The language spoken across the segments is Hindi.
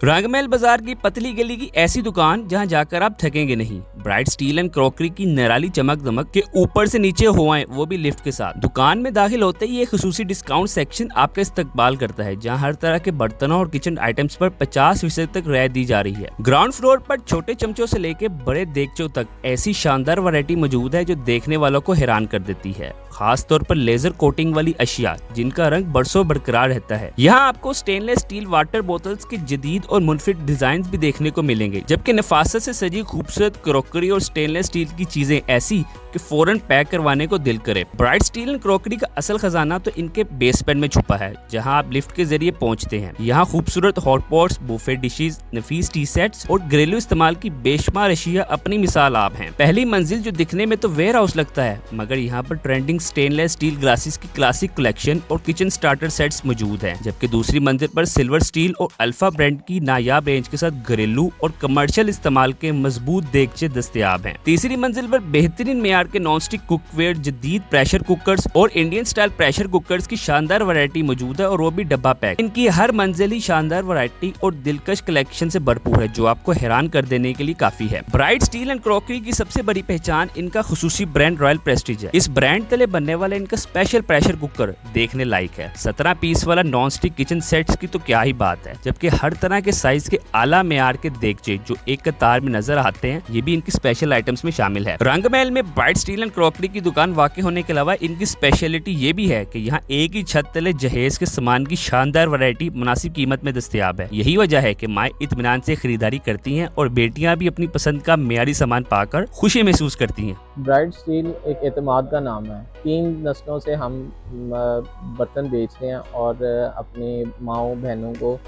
रांगमहल बाजार की पतली गली की ऐसी दुकान जहां जाकर आप थकेंगे नहीं। ब्राइट स्टील एंड क्रॉकरी की निराली चमक दमक के ऊपर से नीचे हुआएं, वो भी लिफ्ट के साथ। दुकान में दाखिल होते ही एक खुसूसी डिस्काउंट सेक्शन आपका इस्तकबाल करता है, जहां हर तरह के बर्तनों और किचन आइटम्स पर 50% तक रियायत दी जा रही है। ग्राउंड फ्लोर पर छोटे चमचों से लेके बड़े देगचों तक ऐसी शानदार वैरायटी मौजूद है जो देखने वालों को हैरान कर देती है। खास तौर पर लेजर कोटिंग वाली अशिया जिनका रंग बरसों बरकरार रहता है। यहाँ आपको स्टेनलेस स्टील वाटर बोतल्स के जदीद और मुनफिद डिजाइन भी देखने को मिलेंगे, जबकि नफासत से सजी खूबसूरत क्रॉकरी और स्टेनलेस स्टील की चीजें ऐसी कि फौरन पैक करवाने को दिल करे। ब्राइट स्टील एंड क्रॉकरी का असल खजाना तो इनके बेसमेंट में छुपा है, जहां आप लिफ्ट के जरिए पहुंचते हैं। यहाँ खूबसूरत हॉट पॉट्स, बुफे डिशेज, नफीस टी सेट्स और घरेलू इस्तेमाल की बेशुमार अशिया अपनी मिसाल आप हैं। पहली मंजिल जो दिखने में तो वेयर हाउस लगता है, मगर यहाँ पर ट्रेंडिंग स्टेनलेस स्टील ग्लासेस की क्लासिक कलेक्शन और किचन स्टार्टर सेट्स मौजूद हैं, जबकि दूसरी मंजिल पर सिल्वर स्टील और अल्फा ब्रांड की नायाब रेंज के साथ घरेलू और कमर्शियल इस्तेमाल के मजबूत देगचे दस्तयाब हैं। तीसरी मंजिल पर बेहतरीन मेयार के नॉनस्टिक कुकवेयर, जदीद प्रेशर कुकर्स और इंडियन स्टाइल प्रेशर कुकर्स की शानदार वैरायटी मौजूद है, और वो भी डब्बा पैक। इनकी हर मंजिल ही शानदार वैरायटी और दिलकश कलेक्शन से भरपूर है, जो आपको हैरान कर देने के लिए काफी है। ब्राइट स्टील एंड क्रॉकरी की सबसे बड़ी पहचान इनका खुसूसी ब्रांड रॉयल प्रेस्टीज है। इस ब्रांड तले बनने वाला इनका स्पेशल प्रेशर कुकर देखने लायक है। 17 पीस वाला नॉन स्टिक किचन सेट्स की तो क्या ही बात है, जबकि हर तरह के साइज के आला मेयार के देगचे जो एक कतार में नजर आते हैं, ये भी इनकी स्पेशल आइटम्स में शामिल है। रांगमहल में ब्राइट स्टील एंड क्रॉकरी की दुकान वाकई होने के अलावा इनकी स्पेशलिटी ये भी है कि यहाँ एक ही छत तले जहेज के सामान की शानदार वैरायटी मुनासिब कीमत में दस्तयाब है। यही वजह है कि माए इत्मीनान से खरीदारी करती हैं और बेटियां भी अपनी पसंद का मेयारी सामान पाकर खुशी महसूस करती हैं। ब्राइट स्टील एक एतमाद का नाम है। 3 नस्लों से हम बर्तन बेच रहे हैं और अपनी माओं बहनों को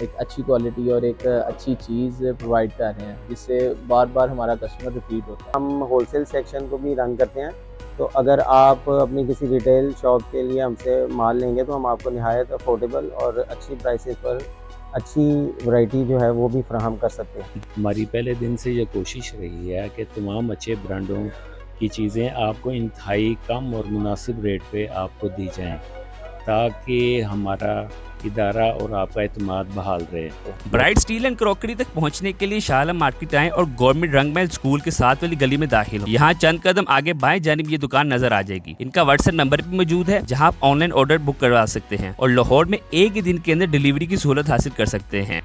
एक अच्छी क्वालिटी और एक अच्छी चीज़ प्रोवाइड कर रहे हैं, जिससे बार बार हमारा कस्टमर रिपीट होता है। हम होलसेल सेक्शन को भी रन करते हैं, तो अगर आप अपनी किसी रिटेल शॉप के लिए हमसे माल लेंगे तो हम आपको निहायत अफोर्डेबल और अच्छी प्राइसेस पर अच्छी वैरायटी जो है वो भी फराहम कर सकते हैं। हमारी पहले दिन से ये कोशिश रही है कि तमाम अच्छे ब्रांडों की चीज़ें आपको इंतहाई कम और मुनासिब रेट पे आपको दी जाएं, ताकि हमारा इदारा और आपका एतमाद बहाल रहे। ब्राइट स्टील एंड क्रॉकरी तक पहुंचने के लिए शाह आलम मार्केट आएं और गवर्नमेंट रंगमहल स्कूल के साथ वाली गली में दाखिल हो। यहाँ चंद कदम आगे बाएं जानिब ये दुकान नजर आ जाएगी। इनका व्हाट्सएप नंबर भी मौजूद है, जहाँ आप ऑनलाइन ऑर्डर बुक करवा सकते हैं और लाहौर में एक ही दिन के अंदर डिलीवरी की सहूलत हासिल कर सकते हैं।